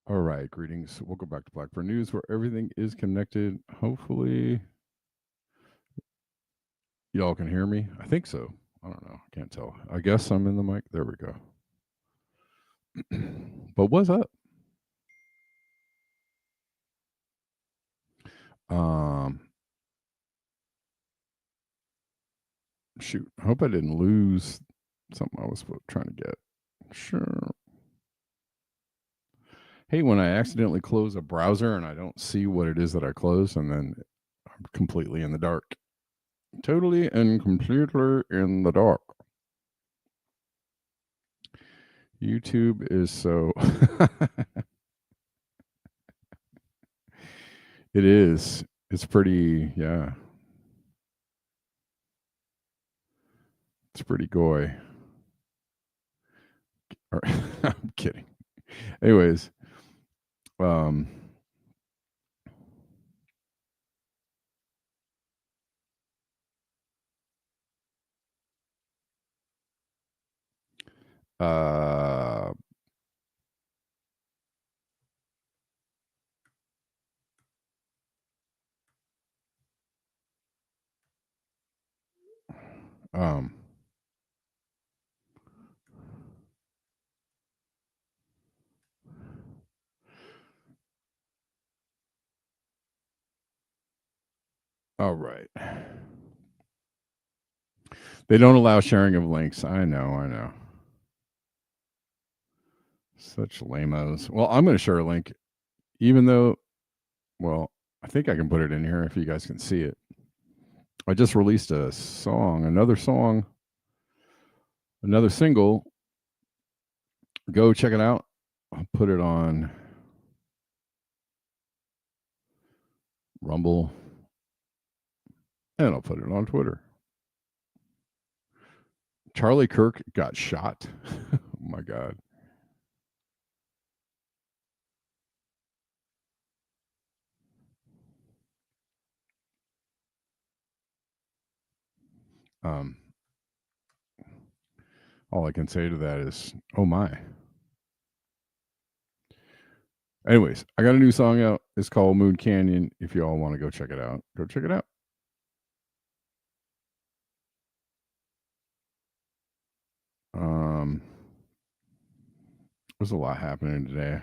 All right, greetings. Welcome back to Blackbird News, where everything is connected. Hopefully, y'all can hear me. I think so. I don't know. I can't tell. I guess I'm in the mic. There we go. But what's up? Shoot. I hope I didn't lose something I was trying to get. Sure. Hey, when I accidentally close a browser and I don't see what it is that I closed, and then I'm completely in the dark. Totally and completely in the dark. YouTube is so. It is. It's pretty, yeah. It's pretty goy. I'm kidding. Anyways, all right. They don't allow sharing of links. I know. Such lamos. Well, I'm going to share a link, even though, well, I think I can put it in here if you guys can see it. I just released a song, another single. Go check it out. I'll put it on Rumble, and I'll put it on Twitter. Charlie Kirk got shot. Oh my God. All I can say to that is, oh my. Anyways, I got a new song out. It's called Moon Canyon. If you all want to go check it out, go check it out. There's a lot happening today.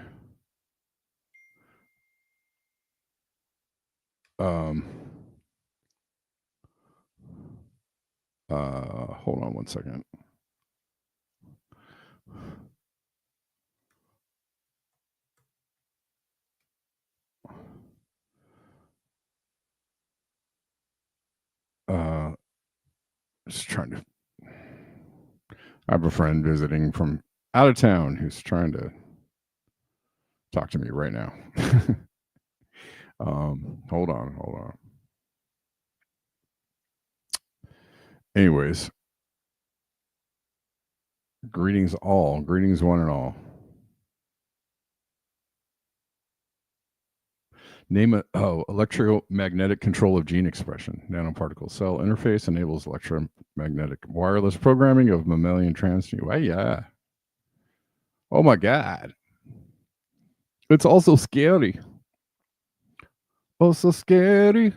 Hold on one second. Just trying to. I have a friend visiting from out of town who's trying to talk to me right now. Hold on. Anyways, greetings all. Greetings one and all. Name it. Electromagnetic control of gene expression. Nanoparticle cell interface enables electromagnetic wireless programming of mammalian transgene. Yeah. Oh my God. It's also scary. Oh, so scary.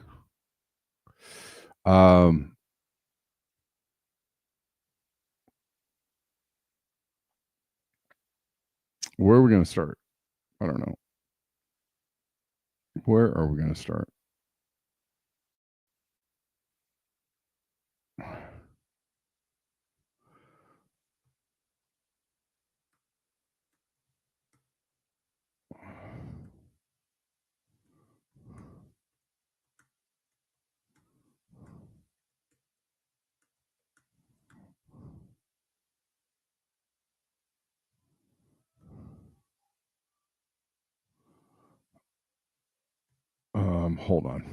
Where are we going to start? I don't know. Where are we going to start? Hold on.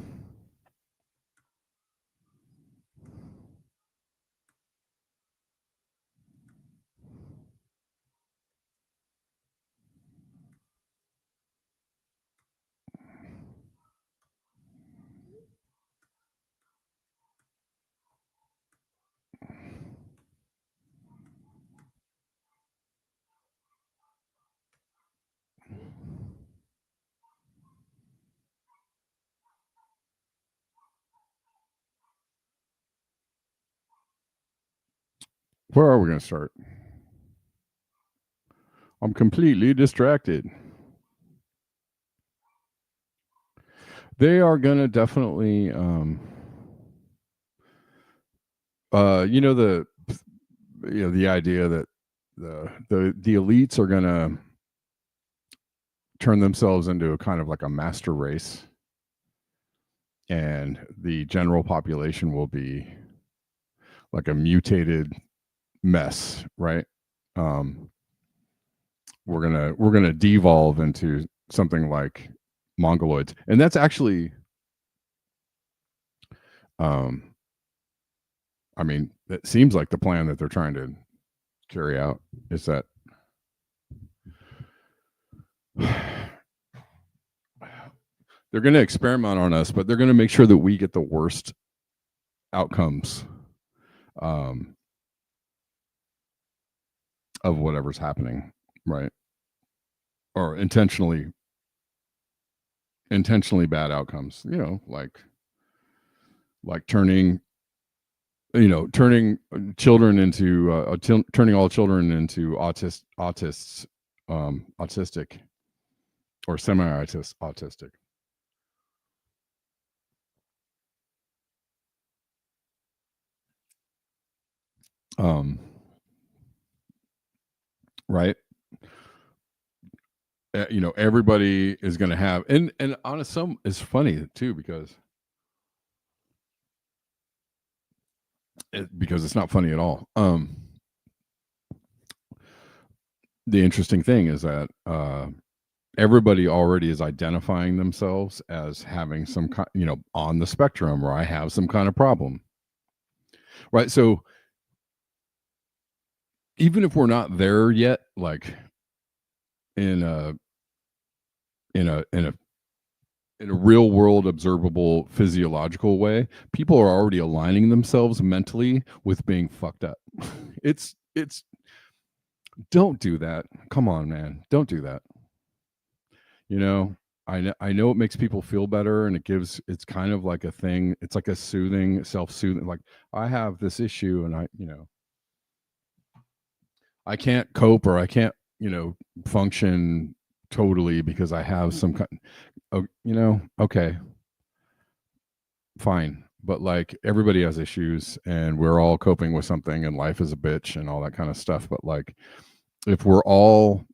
Where are we going to start? I'm completely distracted. They are going to definitely, the idea that the elites are going to turn themselves into a kind of like a master race, and the general population will be like a mutated mess, right? We're gonna devolve into something like mongoloids, and that's actually, I mean, it seems like the plan that they're trying to carry out is that they're going to experiment on us, but they're going to make sure that we get the worst outcomes of whatever's happening, right? Or intentionally bad outcomes, like turning children into turning all children into autistic or semi-autistic. Right. Everybody is going to have, and on some, it's funny too, because it's not funny at all. The interesting thing is that everybody already is identifying themselves as having some kind, on the spectrum, or I have some kind of problem, right? So even if we're not there yet, like in a real world observable physiological way, people are already aligning themselves mentally with being fucked up. It's Don't do that. Come on, man. Don't do that. You know, I know it makes people feel better, and it's kind of like a thing. It's like a soothing, self-soothing, like, I have this issue and I can't cope, or I can't, function totally because I have some kind, okay, fine. But like, everybody has issues and we're all coping with something, and life is a bitch and all that kind of stuff. But like, if we're all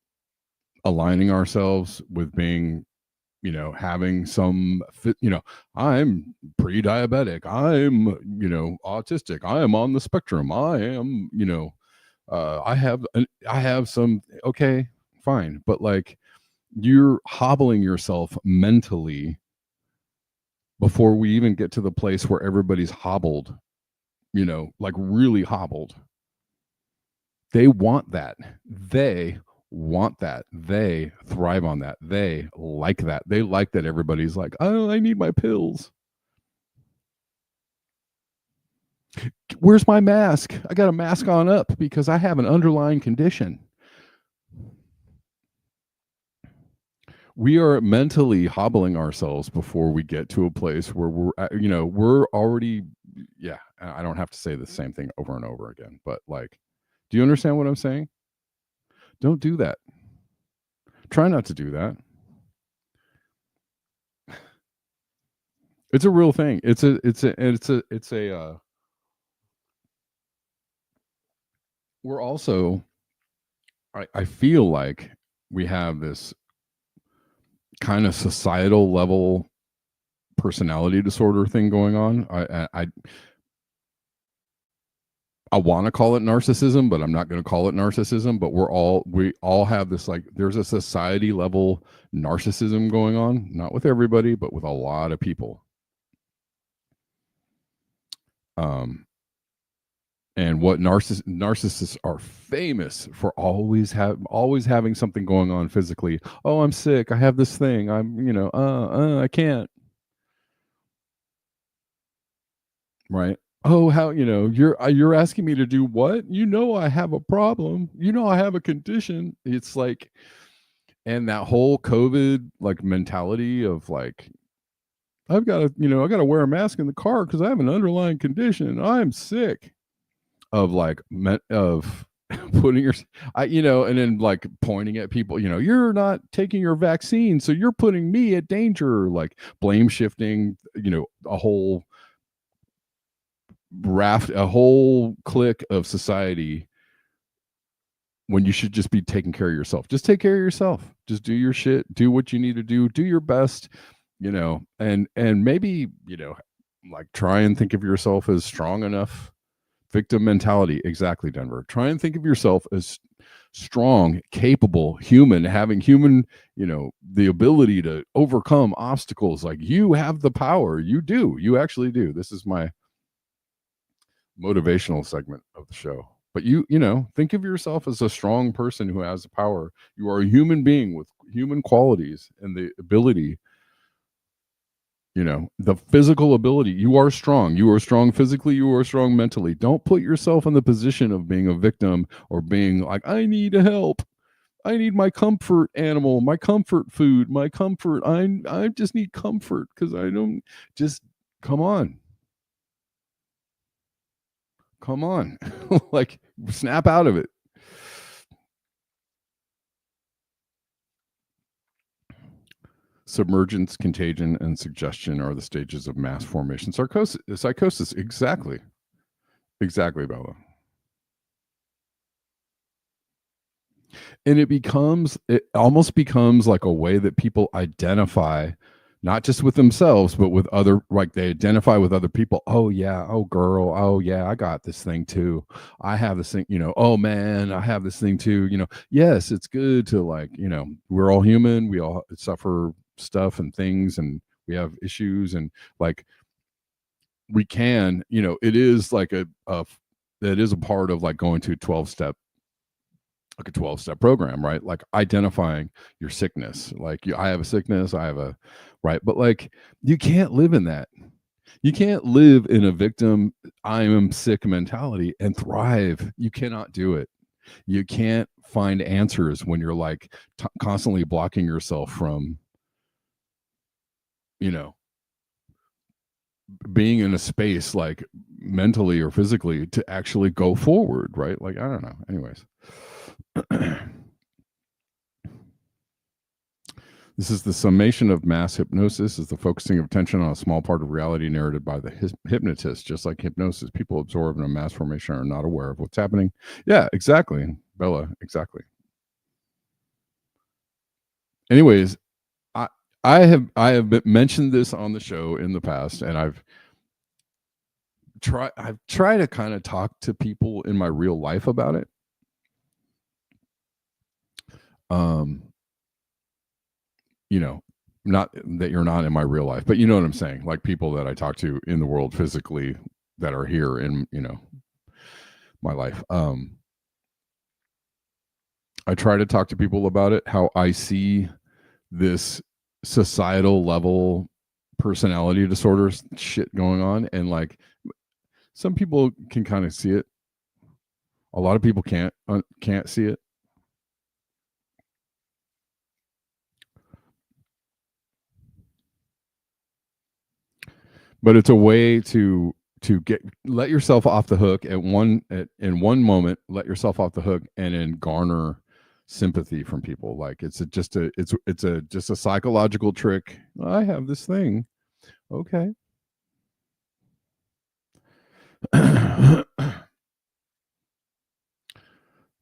aligning ourselves with being, having some I'm pre-diabetic, I'm, autistic, I am on the spectrum, I am, I have some, okay, fine. But like, you're hobbling yourself mentally before we even get to the place where everybody's hobbled, like really hobbled. They want that. They want that. They thrive on that. They like that. They like that everybody's like, oh, I need my pills. Where's my mask? I got a mask on up because I have an underlying condition. We are mentally hobbling ourselves before we get to a place where we're already, yeah, I don't have to say the same thing over and over again, but like, do you understand what I'm saying? Don't do that. Try not to do that. It's a real thing. We're also, I feel like we have this kind of societal level personality disorder thing going on. I want to call it narcissism, but I'm not going to call it narcissism. But we all have this, like, there's a society level narcissism going on, not with everybody, but with a lot of people. And what narcissists are famous for, always having something going on physically. Oh, I'm sick. I have this thing. I'm, I can't. Right. Oh, how, you're asking me to do what? I have a problem. I have a condition. It's like, and that whole COVID like mentality of like, I got to wear a mask in the car because I have an underlying condition. I'm sick. Of like, of putting your, and then like pointing at people, you're not taking your vaccine, so you're putting me at danger, like blame shifting, a whole a whole clique of society, when you should just be taking care of yourself. Just take care of yourself. Just do your shit. Do what you need to do. Do your best, and maybe, like, try and think of yourself as strong enough. Victim mentality. Exactly, Denver. Try and think of yourself as strong, capable, human, having human, the ability to overcome obstacles. Like, you have the power. You do. You actually do. This is my motivational segment of the show. But think of yourself as a strong person who has the power. You are a human being with human qualities and the ability, the physical ability. You are strong. You are strong physically. You are strong mentally. Don't put yourself in the position of being a victim, or being like, I need help. I need my comfort animal, my comfort food, my comfort. I just need comfort because I don't. Just come on. Come on. Like, snap out of it. Submergence, contagion, and suggestion are the stages of mass formation. Psychosis. Exactly. Exactly, Bella. And it almost becomes like a way that people identify, not just with themselves, but with other, like, they identify with other people. Oh yeah, oh girl, oh yeah, I got this thing too. I have this thing, oh man, I have this thing too. Yes, it's good to, like, we're all human, we all suffer stuff and things, and we have issues, and like, we can, it is like it is a part of like going to a 12-step program, right? Like, identifying your sickness. Like, I have a sickness, I have a, right? But like, you can't live in that. You can't live in a victim, I am sick mentality and thrive. You cannot do it. You can't find answers when you're like constantly blocking yourself from, you know, being in a space like mentally or physically to actually go forward, right? Like, I don't know. Anyways. This is the summation of mass hypnosis, is the focusing of attention on a small part of reality narrated by the hypnotist. Just like hypnosis, people absorbed in a mass formation are not aware of what's happening. Yeah, exactly. Bella, exactly. Anyways, I have mentioned this on the show in the past, and I've tried to kind of talk to people in my real life about it. You know, not that you're not in my real life, but you know what I'm saying, like people that I talk to in the world physically that are here in, you know, my life. I try to talk to people about it, how I see this societal level personality disorders shit going on, and like some people can kind of see it. A lot of people can't see it. But it's a way to let yourself off the hook in one moment, let yourself off the hook, and then garner sympathy from people. Like it's just a psychological trick. I have this thing. Okay.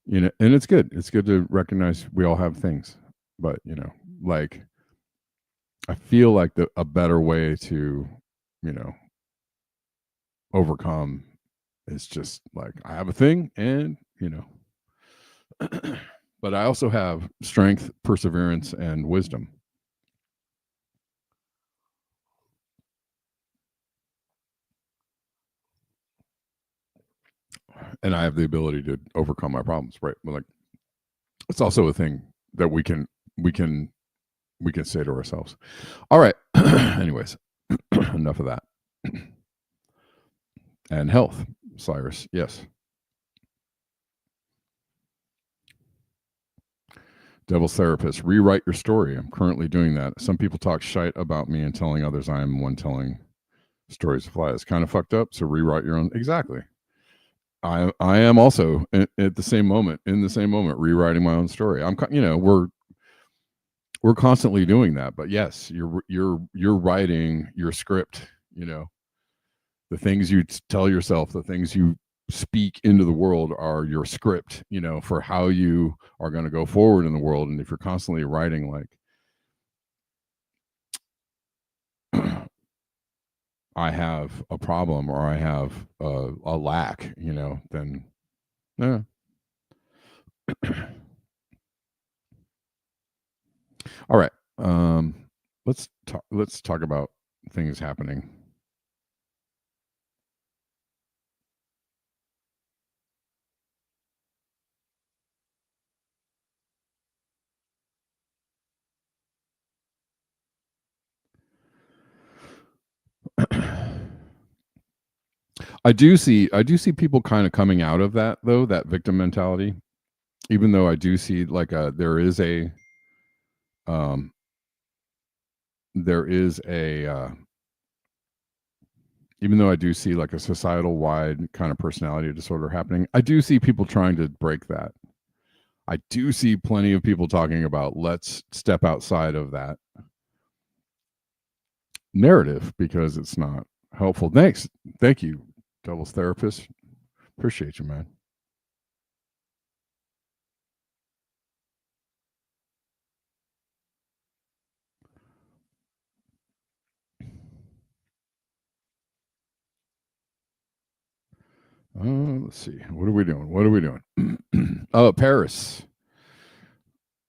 You know, and it's good. It's good to recognize we all have things, but you know, like I feel like a better way to, you know, overcome is just like I have a thing, and you know, but I also have strength, perseverance, and wisdom. And I have the ability to overcome my problems, right? But like it's also a thing that we can say to ourselves. All right. Anyways, enough of that. And health, Cyrus. Yes. Devil's therapist. Rewrite your story. I'm currently doing that. Some people talk shite about me and telling others I am one telling stories of fly. It's kind of fucked up. So rewrite your own. Exactly. I am also at the same moment, rewriting my own story. I'm, you know, we're constantly doing that, but yes, you're writing your script. You know, the things you tell yourself, the things you speak into the world are your script, you know, for how you are going to go forward in the world. And if you're constantly writing like I have a problem or I have a lack, you know, then yeah. All right. Let's talk about things happening. I do see people kind of coming out of that though, that victim mentality. Even though I do see like um there is a even though I do see like a societal wide kind of personality disorder happening, I do see people trying to break that. I do see plenty of people talking about let's step outside of that narrative because it's not helpful. Thank you, Devil's therapist. Appreciate you, man. Let's see. What are we doing? Oh, Paris.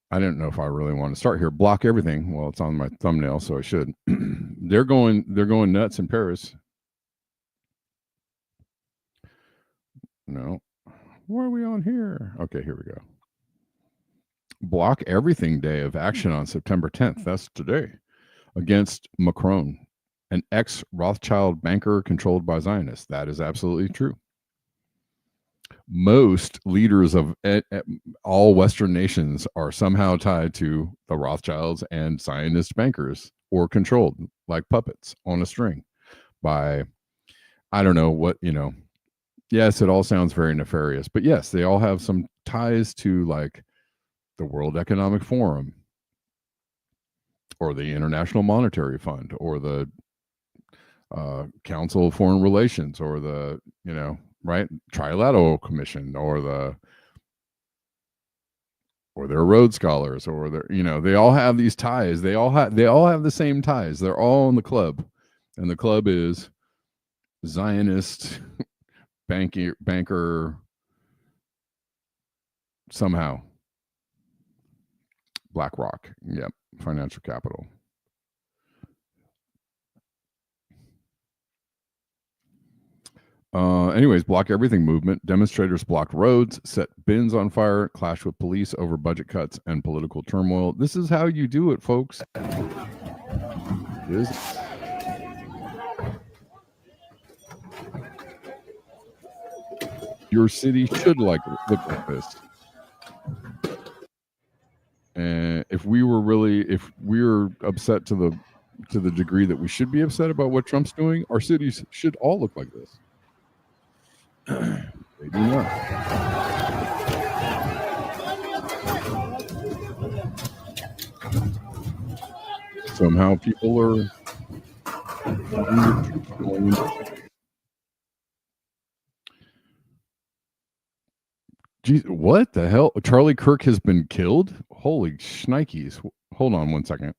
I didn't know if I really want to start here. Block everything. Well, it's on my thumbnail, so I should. They're going nuts in Paris. No. Why are we on here? Okay, here we go. Block Everything Day of action on September 10th. That's today. Against Macron, an ex Rothschild banker controlled by Zionists. That is absolutely true. most leaders of all Western nations are somehow tied to the Rothschilds and Zionist bankers, or controlled like puppets on a string by, I don't know what, yes, it all sounds very nefarious, but yes, they all have some ties to like the World Economic Forum or the International Monetary Fund or the Council of Foreign Relations or the, right, Trilateral Commission or they're Rhodes Scholars or they're, they all have these ties. They all have the same ties. They're all in the club, and the club is Zionist banker somehow. BlackRock, yep, financial capital. Anyways, block everything movement. Demonstrators blocked roads, set bins on fire, clashed with police over budget cuts and political turmoil. This is how you do it, folks. Your city should look like this. And if we're upset to the degree that we should be upset about what Trump's doing, our cities should all look like this. They do not. Somehow people are Geez, what the hell? Charlie Kirk has been killed? Holy shnikes. Hold on 1 second.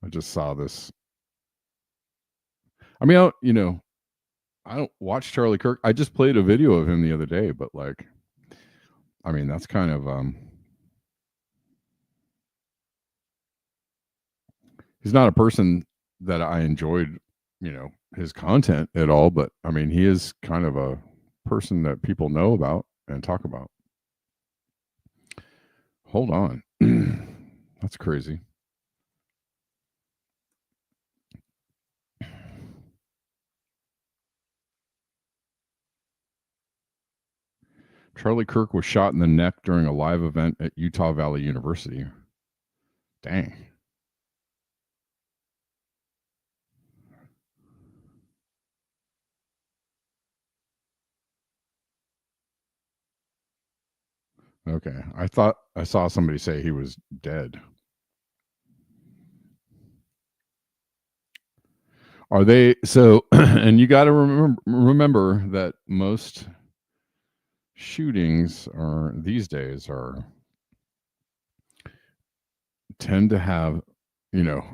I just saw this. I mean, I don't watch Charlie Kirk. I just played a video of him the other day, but like, I mean, that's kind of he's not a person that I enjoyed, his content at all, but I mean, he is kind of a person that people know about and talk about. Hold on. That's crazy. Charlie Kirk was shot in the neck during a live event at Utah Valley University. Dang. Okay. I thought I saw somebody say he was dead. Are they so? And you got to remember that most shootings are these days tend to have, the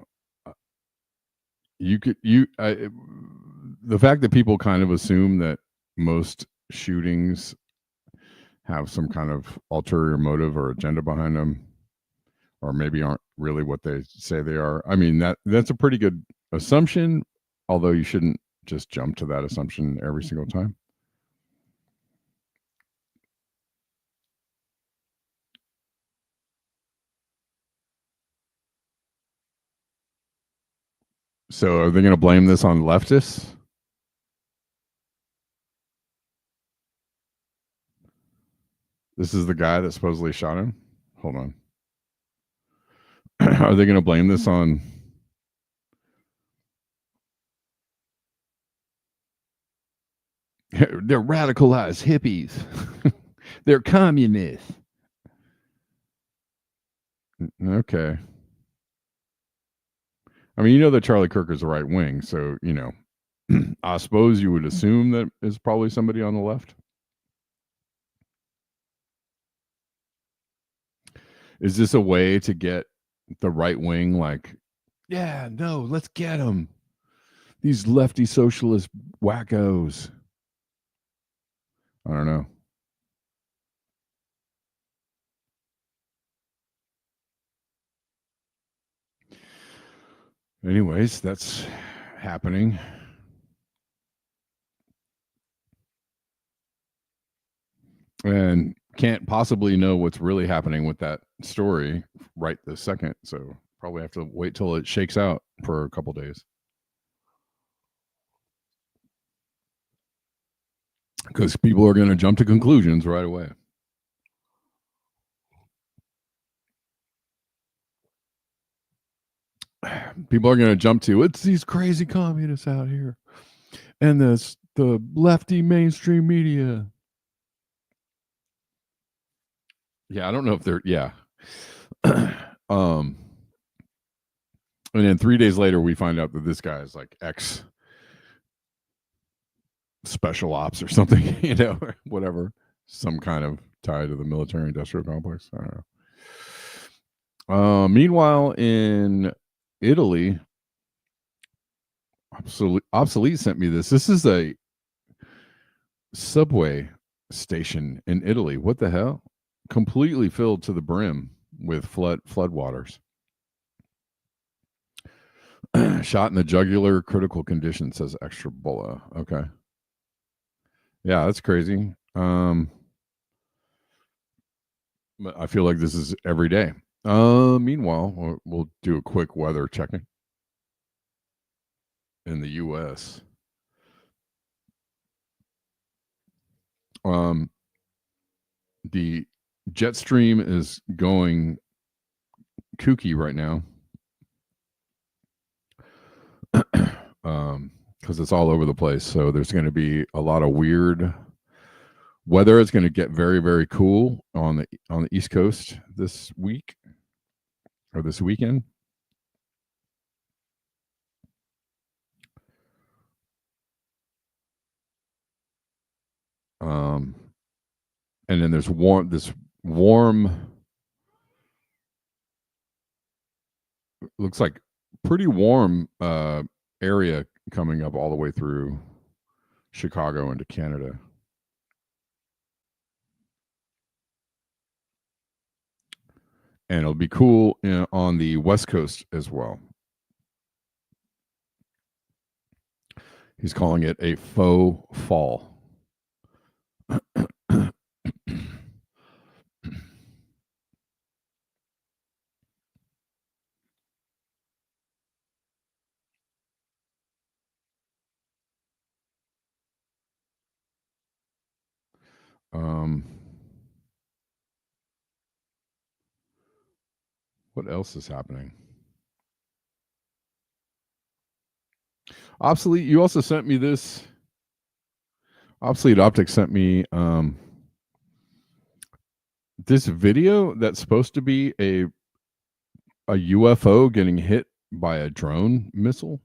fact that people kind of assume that most shootings have some kind of ulterior motive or agenda behind them, or maybe aren't really what they say they are. I mean, that's a pretty good assumption, although you shouldn't just jump to that assumption every single time. So are they going to blame this on leftists? This is the guy that supposedly shot him? Hold on. Are they going to blame this on they're radicalized hippies? They're communists. Okay. I mean, that Charlie Kirk is the right wing, so, I suppose you would assume that is probably somebody on the left. Is this a way to get the right wing like, yeah, no, let's get them. These lefty socialist wackos. I don't know. Anyways, that's happening. And can't possibly know what's really happening with that story right this second. So probably have to wait till it shakes out for a couple days. because people are going to jump to conclusions right away. People are going to jump to, it's these crazy communists out here and the lefty mainstream media. Yeah, I don't know if they're, yeah. And then 3 days later, we find out that this guy is like ex special ops or something, you know, or whatever, some kind of tie to the military industrial complex. I don't know. Meanwhile, in Italy, Obsolete sent me this. This is a subway station in Italy. What the hell? Completely filled to the brim with floodwaters. Shot in the jugular, critical condition, says Extra Bola. Okay. Yeah, that's crazy. But I feel like this is every day. Meanwhile, we'll do a quick weather checking in the U.S. The jet stream is going kooky right now. Because it's all over the place. So there's going to be a lot of weird weather. It's going to get very, very cool on the East Coast this week or this weekend. And then there's this warm, looks like pretty warm area coming up all the way through Chicago into Canada. And it'll be cool on the West Coast as well. He's calling it a faux fall. What else is happening? Obsolete, you also sent me this. Obsolete Optics sent me this video that's supposed to be a UFO getting hit by a drone missile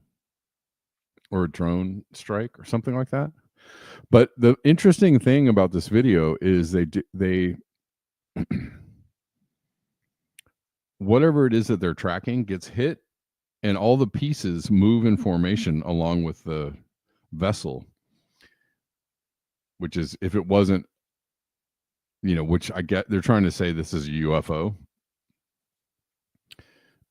or a drone strike or something like that. But the interesting thing about this video is they whatever it is that they're tracking gets hit and all the pieces move in formation along with the vessel, which is, if it wasn't, you know, which I get, they're trying to say this is a UFO.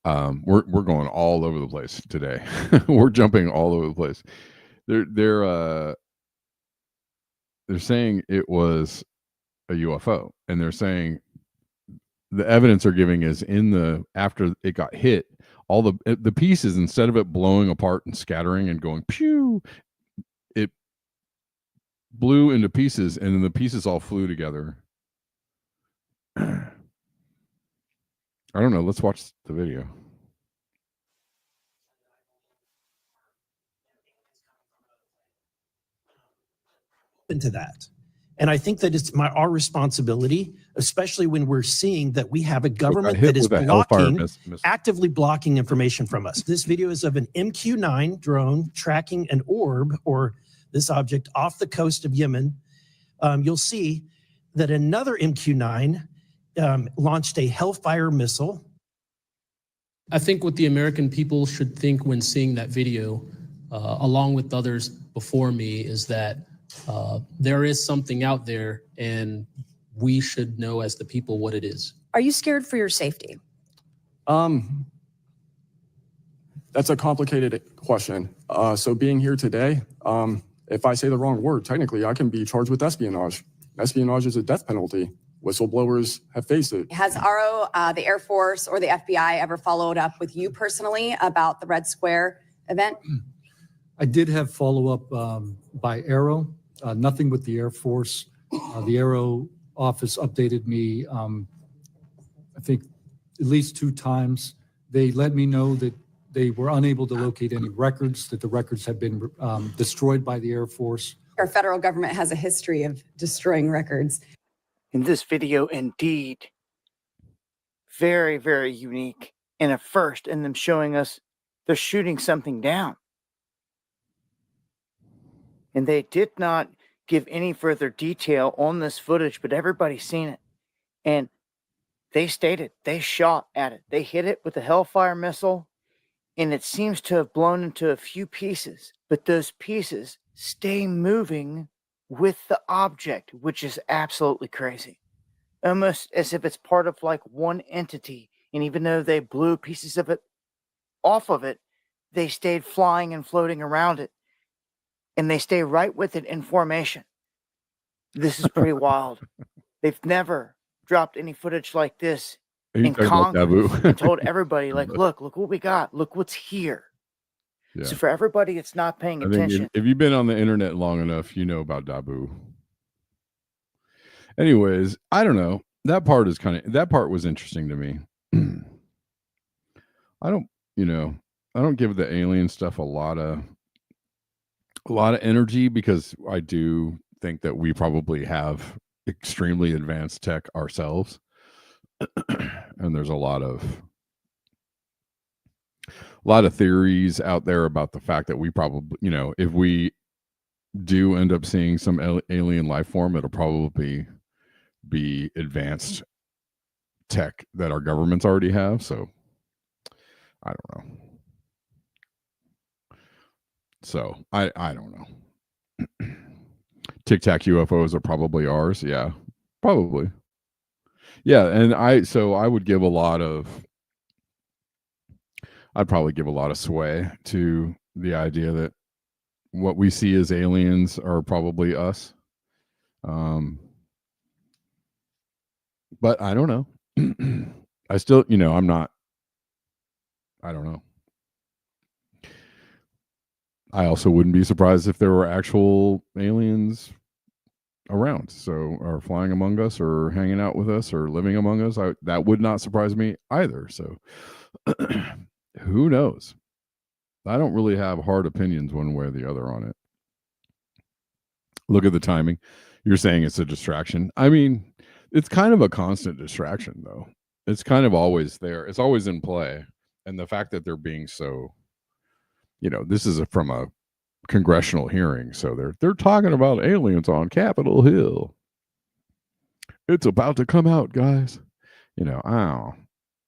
We're going all over the place today. We're jumping all over the place. They're saying it was a UFO, and they're saying the evidence they're giving is after it got hit, all the pieces, instead of it blowing apart and scattering and going pew, it blew into pieces, and then the pieces all flew together. I don't know. Let's watch the video. Into that. And I think that it's our responsibility, especially when we're seeing that we have a government that is actively blocking information from us. This video is of an MQ-9 drone tracking an orb, or this object, off the coast of Yemen. You'll see that another MQ-9 launched a Hellfire missile. I think what the American people should think when seeing that video, along with others before me, is that there is something out there, and we should know as the people what it is. Are you scared for your safety? That's a complicated question. So being here today, if I say the wrong word, technically I can be charged with espionage. Espionage is a death penalty. Whistleblowers have faced it. Has RO, the Air Force, or the FBI ever followed up with you personally about the Red Square event? I did have follow-up by Arrow nothing with the Air Force. The Aero office updated me, I think at least 2 times. They let me know that they were unable to locate any records, that the records had been destroyed by the Air Force. Our federal government has a history of destroying records. In this video, indeed, very, very unique and a first in them showing us they're shooting something down. And they did not give any further detail on this footage, but everybody's seen it. And they stated they shot at it. They hit it with a Hellfire missile, and it seems to have blown into a few pieces, but those pieces stay moving with the object, which is absolutely crazy. Almost as if it's part of like one entity. And even though they blew pieces of it off of it, they stayed flying and floating around it. And they stay right with it in formation. This is pretty wild. They've never dropped any footage like this in Congress and told everybody, like, look what we got. Look what's here. Yeah. So for everybody that's not paying attention. If you've been on the internet long enough, you know about Dabu. Anyways, I don't know. That part was interesting to me. I don't give the alien stuff a lot of energy, because I do think that we probably have extremely advanced tech ourselves. And there's a lot of theories out there about the fact that we probably, if we do end up seeing some alien life form, it'll probably be advanced tech that our governments already have. So I don't know. So I don't know. Tic Tac UFOs are probably ours. Yeah, probably. Yeah, and I'd probably give a lot of sway to the idea that what we see as aliens are probably us. But I don't know. I still, I don't know. I also wouldn't be surprised if there were actual aliens around, or flying among us, or hanging out with us, or living among us. That would not surprise me either. So who knows? I don't really have hard opinions one way or the other on it. Look at the timing. You're saying it's a distraction. I mean, it's kind of a constant distraction, though. It's kind of always there. It's always in play. And the fact that they're being so, this is from a congressional hearing. So they're talking about aliens on Capitol Hill. It's about to come out, guys. I don't know.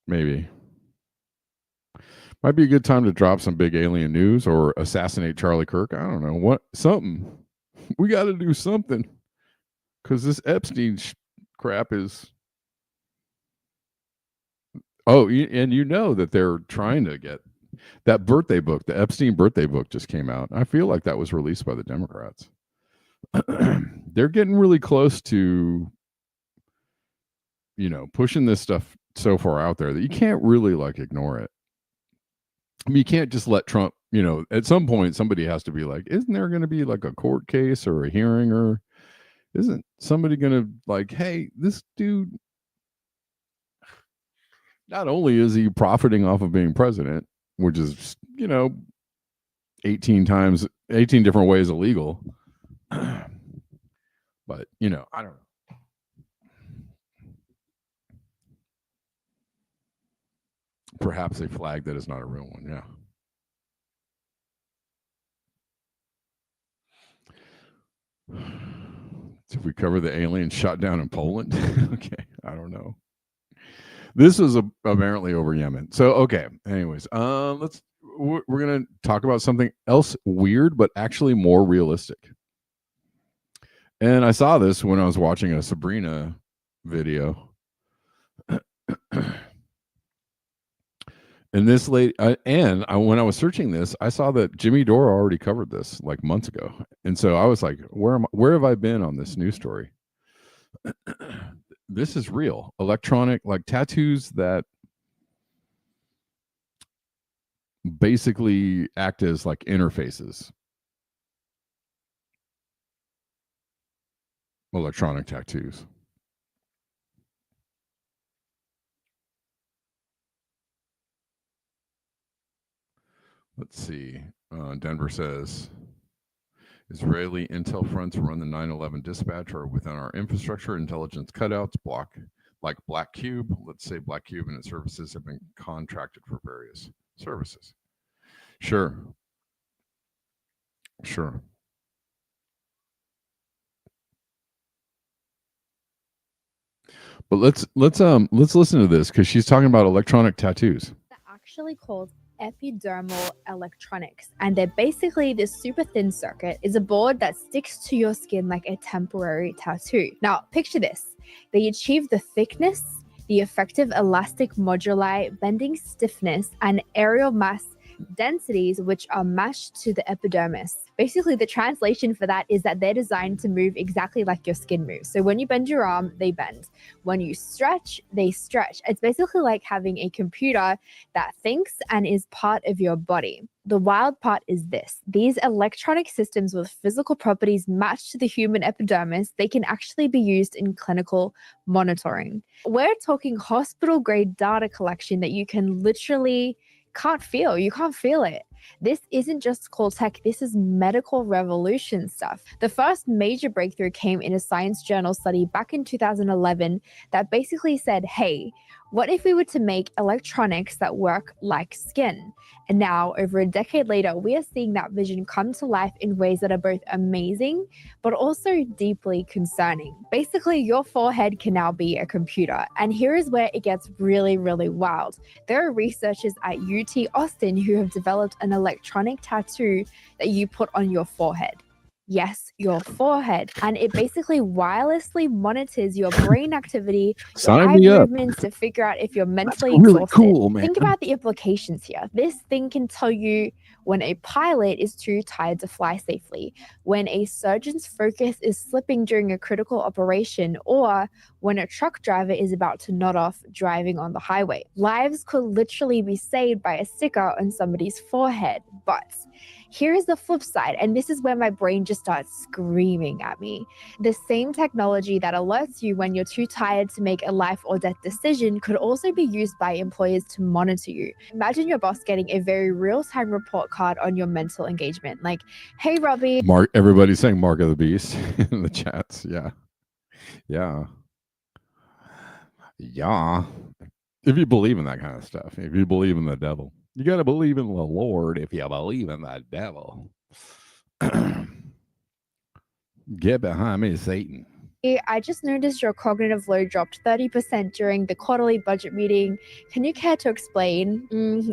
Maybe. Might be a good time to drop some big alien news or assassinate Charlie Kirk. I don't know. Something. We got to do something. Because this Epstein crap is. Oh, and that they're trying to get that birthday book. The Epstein birthday book just came out. I feel like that was released by the Democrats. They're getting really close to, pushing this stuff so far out there that you can't really ignore it. I mean, you can't just let Trump, at some point somebody has to be like, isn't there going to be a court case or a hearing, or isn't somebody going to hey, this dude, not only is he profiting off of being president, which is, 18 different ways illegal. But, I don't know. Perhaps a flag that is not a real one. Yeah. Did we cover the alien shot down in Poland? Okay. I don't know. This was apparently over Yemen. So, okay. Anyways, we're going to talk about something else weird, but actually more realistic. And I saw this when I was watching a Sabrina video. And this lady, when I was searching this, I saw that Jimmy Dore already covered this months ago. And so I was like, where have I been on this news story? This is real. Electronic, tattoos that basically act as interfaces. electronic tattoos. Let's see. Denver says, Israeli intel fronts run the 9/11 dispatch are within our infrastructure. Intelligence cutouts block like Black Cube. Let's say Black Cube and its services have been contracted for various services. Sure. But let's listen to this because she's talking about electronic tattoos. They're actually called epidermal electronics, and they're basically this super thin circuit is a board that sticks to your skin like a temporary tattoo. Now picture this: they achieve the thickness, the effective elastic moduli, bending stiffness, and aerial mass densities which are matched to the epidermis. Basically, the translation for that is that they're designed to move exactly like your skin moves. So when you bend your arm, they bend. When you stretch, they stretch. It's basically like having a computer that thinks and is part of your body. The wild part is this: these electronic systems with physical properties matched to the human epidermis, they can actually be used in clinical monitoring. We're talking hospital grade data collection that you can literally can't feel. You can't feel it. This isn't just cool tech, this is medical revolution stuff. The first major breakthrough came in a Science Journal study back in 2011 that basically said, hey, what if we were to make electronics that work like skin? And now, over a decade later, we are seeing that vision come to life in ways that are both amazing, but also deeply concerning. Basically, your forehead can now be a computer. And here is where it gets really, really wild. There are researchers at UT Austin who have developed an electronic tattoo that you put on your forehead. Yes, your forehead. And it basically wirelessly monitors your brain activity, your eye movements to figure out if you're mentally exhausted. Cool, man. Think about the implications here. This thing can tell you when a pilot is too tired to fly safely, when a surgeon's focus is slipping during a critical operation, or when a truck driver is about to nod off driving on the highway. Lives could literally be saved by a sticker on somebody's forehead. But here's the flip side, and this is where my brain just starts screaming at me. The same technology that alerts you when you're too tired to make a life or death decision could also be used by employers to monitor you. Imagine your boss getting a very real-time report card on your mental engagement. Like, hey, Robbie. Everybody's saying Mark of the Beast in the chats. Yeah. If you believe in that kind of stuff, if you believe in the devil. You got to believe in the Lord if you believe in the devil. Get behind me, Satan. I just noticed your cognitive load dropped 30% during the quarterly budget meeting. Can you care to explain?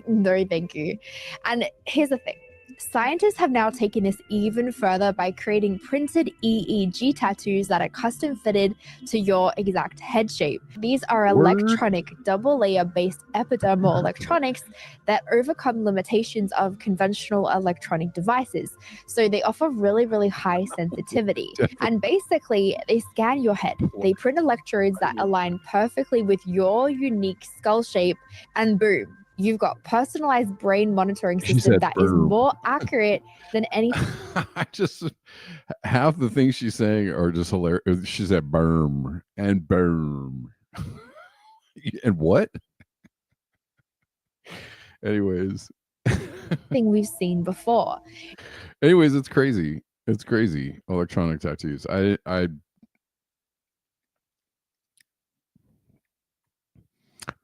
No, thank you. And here's the thing. Scientists have now taken this even further by creating printed EEG tattoos that are custom fitted to your exact head shape. These are electronic double-layer based epidermal electronics that overcome limitations of conventional electronic devices. So they offer really, really high sensitivity. And basically, they scan your head. They print electrodes that align perfectly with your unique skull shape, and boom, you've got personalized brain monitoring system that is more accurate than any. I just half the things she's saying are just hilarious. She said berm and berm. And what? Anyways. Thing we've seen before. Anyways, it's crazy. It's crazy. Electronic tattoos. I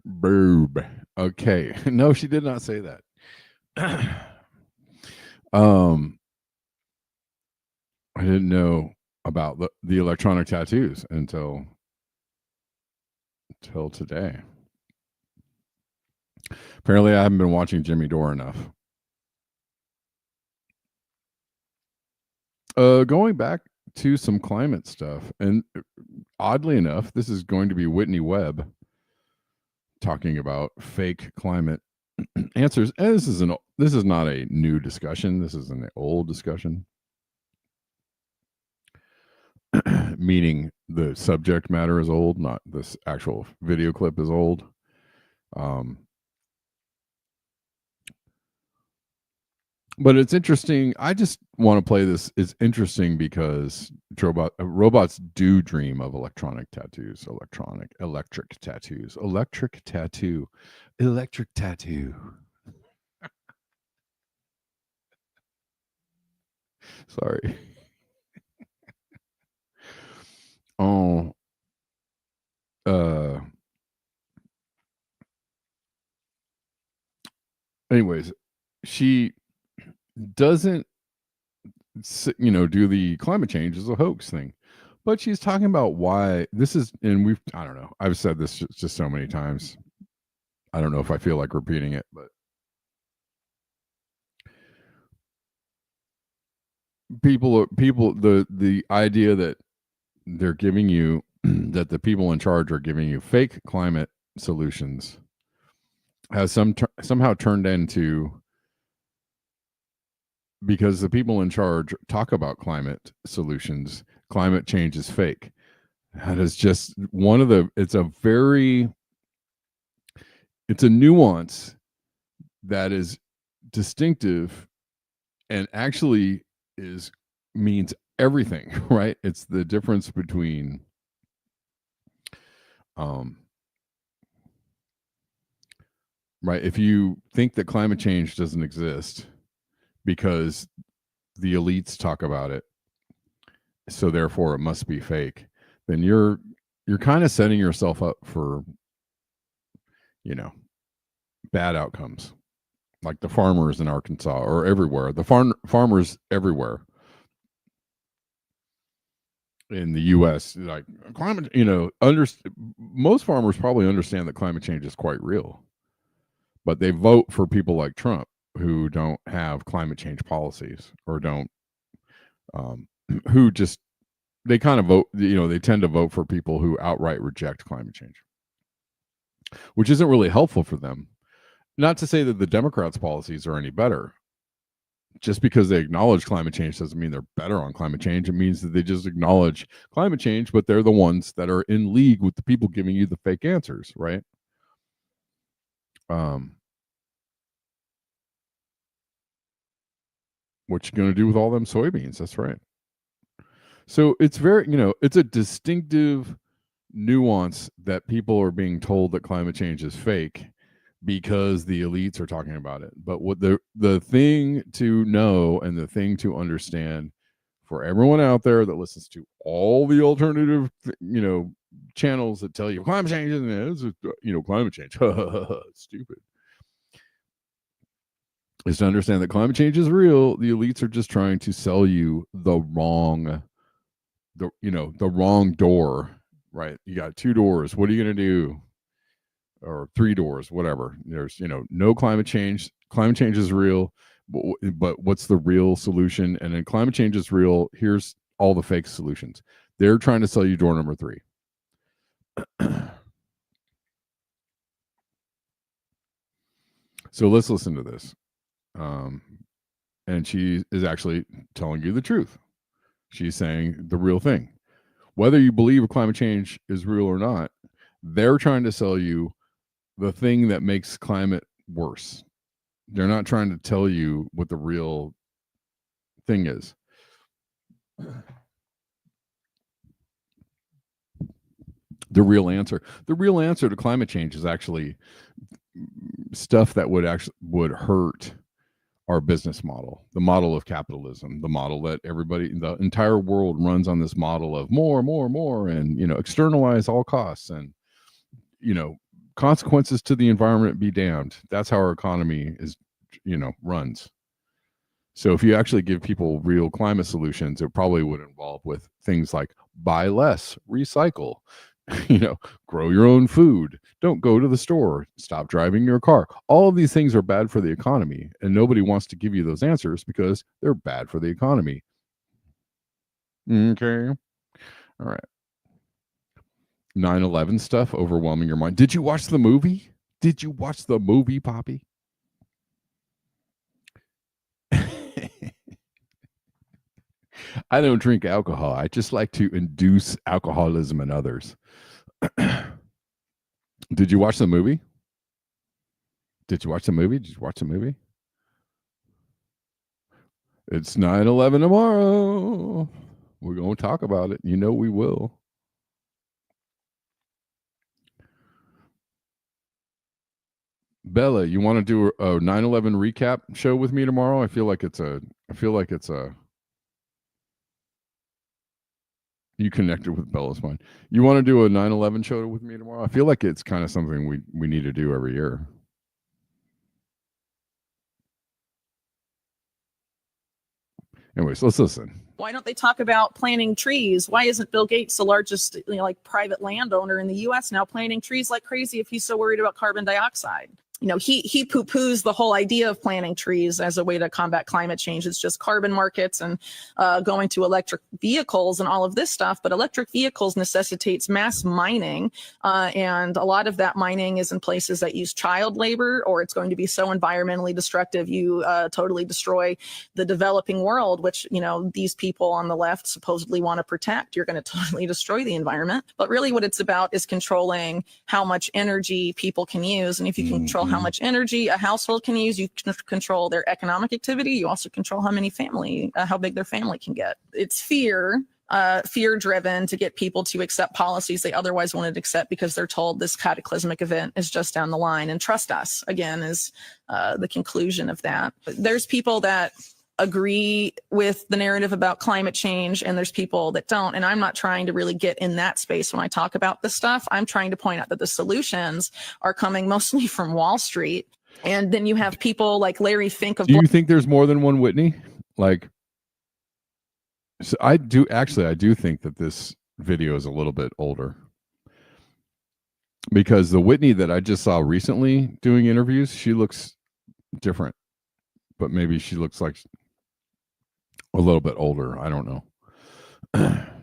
Boob. Okay. No, she did not say that. I didn't know about the electronic tattoos until today. Apparently, I haven't been watching Jimmy Dore enough. Going back to some climate stuff, and oddly enough, this is going to be Whitney Webb talking about fake climate answers. And this is not a new discussion. This is an old discussion. Meaning the subject matter is old, not this actual video clip is old. But it's interesting. I just want to play this. It's interesting because robots do dream of electric tattoos. Sorry. Oh, anyways, she doesn't, do the climate change as a hoax thing, but she's talking about why this is, and I don't know, I've said this just so many times. I don't know if I feel like repeating it, but the idea that they're giving you that the people in charge are giving you fake climate solutions has somehow turned into, because the people in charge talk about climate solutions, climate change is fake. That is just one of the, it's a nuance that is distinctive and actually means everything, right? It's the difference between right, if you think that climate change doesn't exist because the elites talk about it, so therefore it must be fake, then you're kind of setting yourself up for bad outcomes, like the farmers in Arkansas or everywhere, the farmers everywhere in the US, like climate, most farmers probably understand that climate change is quite real, but they vote for people like Trump who don't have climate change policies, or don't who just, they kind of vote, they tend to vote for people who outright reject climate change, which isn't really helpful for them. Not to say that the Democrats' policies are any better. Just because they acknowledge climate change doesn't mean they're better on climate change. It means that they just acknowledge climate change, but they're the ones that are in league with the people giving you the fake answers, right? What you going to do with all them soybeans? That's right. So it's very, it's a distinctive nuance that people are being told that climate change is fake because the elites are talking about it. But what the thing to know and the thing to understand for everyone out there that listens to all the alternative, channels that tell you climate change isn't, climate change, stupid, is to understand that climate change is real. The elites are just trying to sell you the wrong door, right? You got 2 doors. What are you going to do? Or 3 doors, whatever. There's, no climate change. Climate change is real, but what's the real solution? And then climate change is real. Here's all the fake solutions. They're trying to sell you door number 3. So let's listen to this. And she is actually telling you the truth. She's saying the real thing. Whether you believe climate change is real or not, they're trying to sell you the thing that makes climate worse. They're not trying to tell you what the real thing is. The real answer to climate change is actually stuff that would hurt our business model, the model of capitalism, the model that the entire world runs on, this model of more, and externalize all costs, and consequences to the environment be damned. That's how our economy is, runs. So if you actually give people real climate solutions, it probably would involve with things like buy less, recycle, grow your own food, don't go to the store, stop driving your car. All of these things are bad for the economy, and nobody wants to give you those answers because they're bad for the economy. Okay. All right. 9/11 stuff overwhelming your mind. Did you watch the movie? Poppy? I don't drink alcohol. I just like to induce alcoholism in others. Did you watch the movie? It's 9/11 tomorrow. We're going to talk about it. You know we will. Bella, you want to do a 9/11 recap show with me tomorrow? I feel like it's a you connected with Bella's mind. You want to do a 9/11 show with me tomorrow? I feel like it's kind of something we need to do every year. Anyways, let's listen. Why don't they talk about planting trees? Why isn't Bill Gates the largest, private landowner in the U.S. now planting trees like crazy if he's so worried about carbon dioxide? He poo-poos the whole idea of planting trees as a way to combat climate change. It's just carbon markets and going to electric vehicles and all of this stuff. But electric vehicles necessitates mass mining. And a lot of that mining is in places that use child labor, or it's going to be so environmentally destructive, you totally destroy the developing world, which, these people on the left supposedly want to protect. You're going to totally destroy the environment. But really what it's about is controlling how much energy people can use. And if you control how much energy a household can use, you can control their economic activity. You also control how big their family can get. It's fear driven to get people to accept policies they otherwise wouldn't accept because they're told this cataclysmic event is just down the line. And trust us, again, is the conclusion of that. There's people that agree with the narrative about climate change, and there's people that don't. And I'm not trying to really get in that space when I talk about this stuff. I'm trying to point out that the solutions are coming mostly from Wall Street. And then you have people like Larry Fink of... Do you think there's more than one Whitney? So I do think that this video is a little bit older, because the Whitney that I just saw recently doing interviews, she looks different, but maybe she looks like a little bit older. I don't know.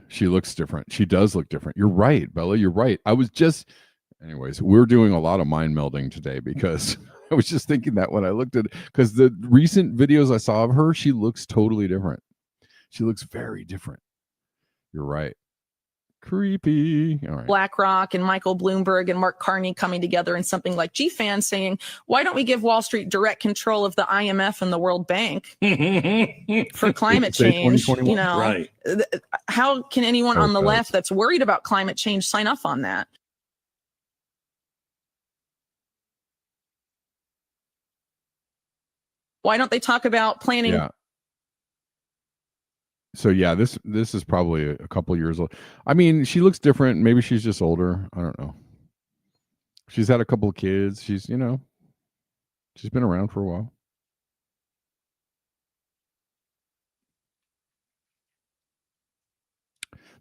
She looks different. She does look different. You're right, Bella. You're right. Anyways, we're doing a lot of mind melding today, because I was just thinking that when I looked at it, because the recent videos I saw of her, she looks totally different. She looks very different. You're right. Creepy. All right. BlackRock and Michael Bloomberg and Mark Carney coming together in something like GFAN saying, why don't we give Wall Street direct control of the IMF and the World Bank for climate change? Right. How can anyone on the left that's worried about climate change sign up on that? Why don't they talk about planning? Yeah. So yeah, this is probably a couple years old. I mean, she looks different. Maybe she's just older. I don't know. She's had a couple of kids. She's been around for a while.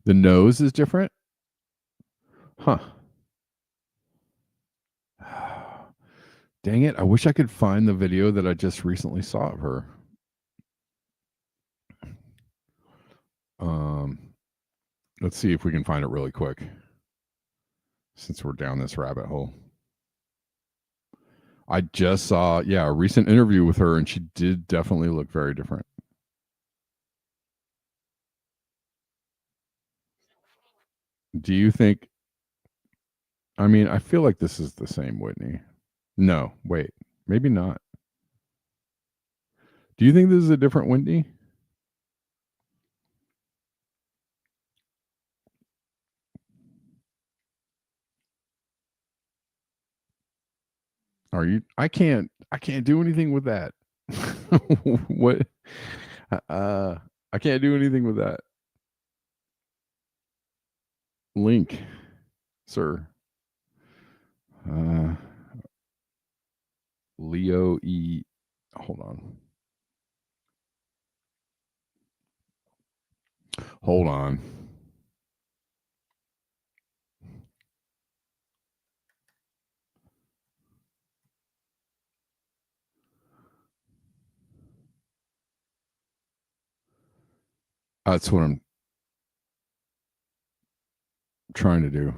The nose is different. Huh. Dang it. I wish I could find the video that I just recently saw of her. Let's see if we can find it really quick, since we're down this rabbit hole. I just saw, a recent interview with her, and she did definitely look very different. Do you think, I feel like this is the same Whitney. No, wait, maybe not. Do you think this is a different Whitney? Are you? I can't do anything with that. What? I can't do anything with that. Link, sir. Leo E. Hold on. Hold on. That's what I'm trying to do.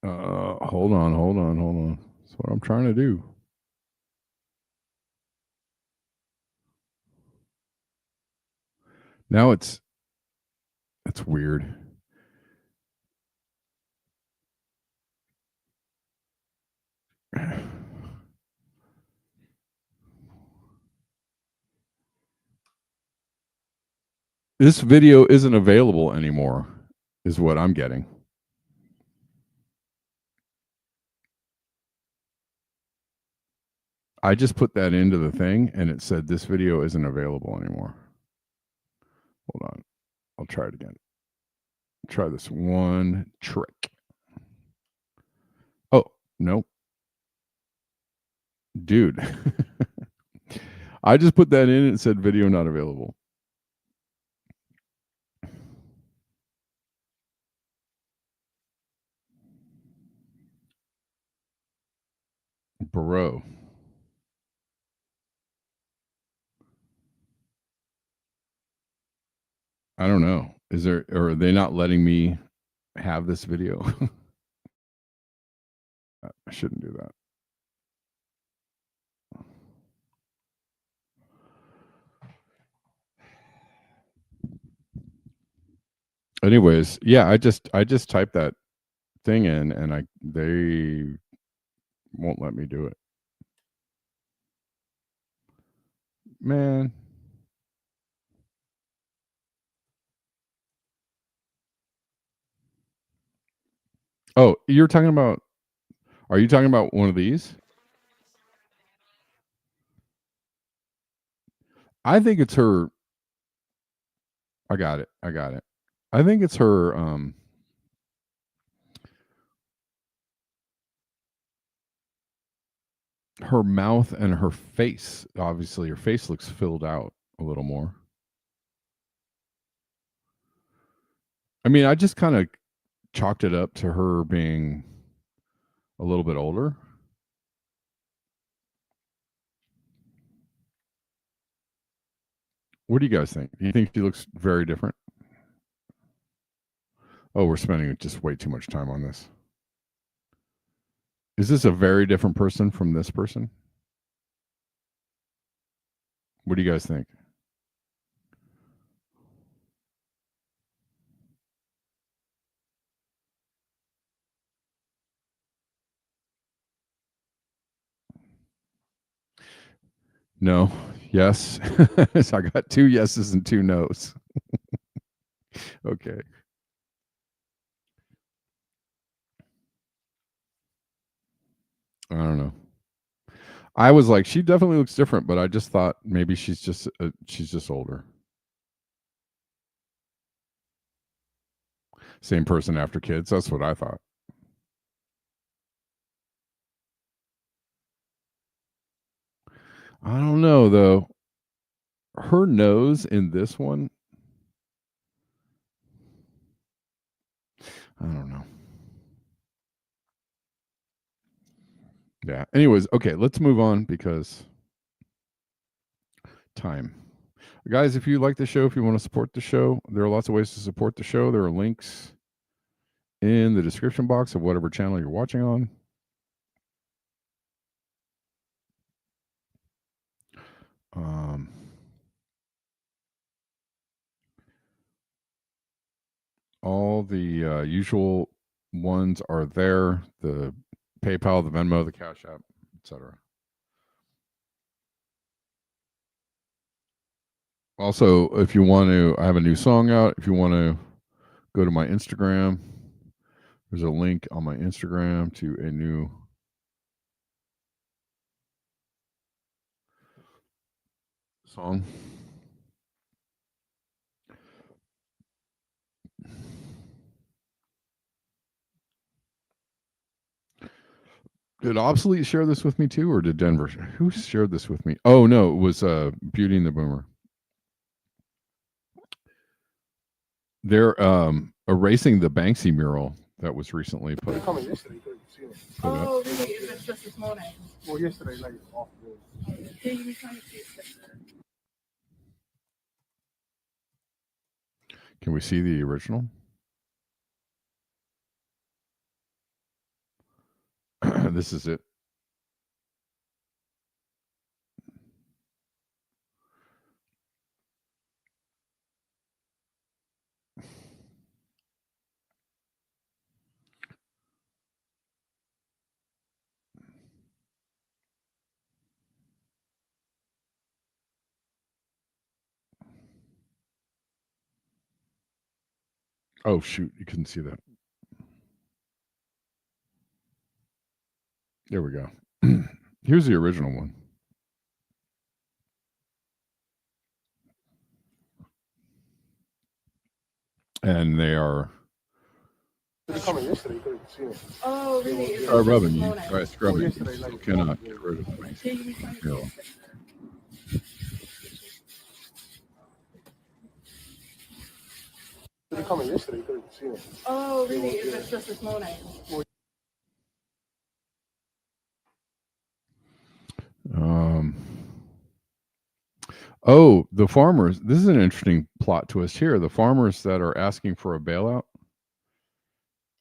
Hold on. That's what I'm trying to do. Now it's weird. This video isn't available anymore, is what I'm getting. I just put that into the thing and it said this video isn't available anymore. Hold on. I'll try it again. Try this one trick. Oh, nope. Dude. I just put that in and it said video not available. Bro. I don't know. Is there, or are they not letting me have this video? I shouldn't do that. Anyways, yeah, I just typed that thing in and they won't let me do it. Man. Oh, are you talking about one of these? I think it's her. I got it. I think it's her her mouth and her face. Obviously her face looks filled out a little more. I mean, I just kind of chalked it up to her being a little bit older. What do you guys think? Do you think she looks very different? Oh, we're spending just way too much time on this. Is this a very different person from this person? What do you guys think? No. Yes. So I got 2 yeses and 2 nos. Okay. I don't know. I was like, she definitely looks different, but I just thought maybe she's just older. Same person after kids. That's what I thought. I don't know though. Her nose in this one, I don't know. Yeah. Anyways, okay, let's move on because time. Guys, if you like the show, if you want to support the show, there are lots of ways to support the show. There are links in the description box of whatever channel you're watching on. All the usual ones are there: the PayPal, the Venmo, the Cash App, etc. Also, if you want to, I have a new song out. If you want to go to my Instagram, there's a link on my Instagram to a new song. Did Obsolete share this with me too, or did Denver? Who shared this with me? Oh no, it was Beauty and the Boomer. They're erasing the Banksy mural that was recently put. Oh, really? Is it just this morning? Well, yesterday, like off the. Can we see the original? This is it. Oh, shoot. You couldn't see that. There we go. Here's the original one. And they are Oh, really? rubbing you by scrubbing. You still cannot get rid of the waste. Oh, really? Is it just this morning? Oh, the farmers. This is an interesting plot twist here. The farmers that are asking for a bailout.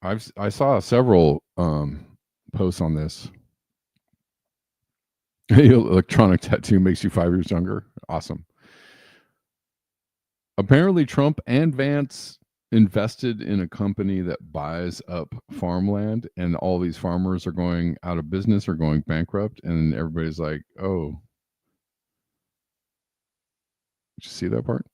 I saw several posts on this. Electronic tattoo makes you 5 years younger. Awesome. Apparently, Trump and Vance invested in a company that buys up farmland, and all these farmers are going out of business or going bankrupt, and everybody's like, "Oh, did you see that part?"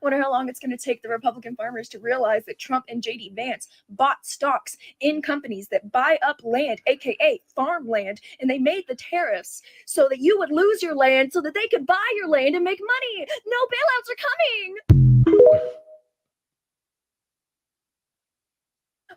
Wonder how long it's going to take the Republican farmers to realize that Trump and JD Vance bought stocks in companies that buy up land, aka farmland, and they made the tariffs so that you would lose your land so that they could buy your land and make money. No bailouts are coming.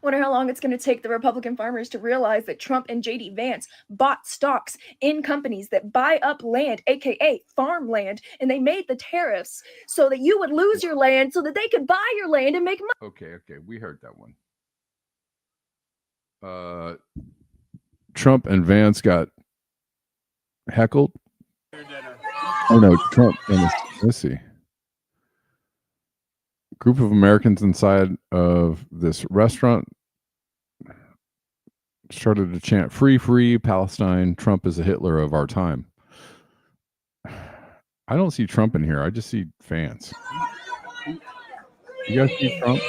Wonder how long it's going to take the Republican farmers to realize that Trump and JD Vance bought stocks in companies that buy up land, aka farmland, and they made the tariffs so that you would lose your land so that they could buy your land and make money. Okay, we heard that one. Trump and Vance got heckled. Oh no, Trump and let's see. Group of Americans inside of this restaurant started to chant "Free, free Palestine. Trump is a Hitler of our time." I don't see Trump in here. I just see fans. You guys see Trump?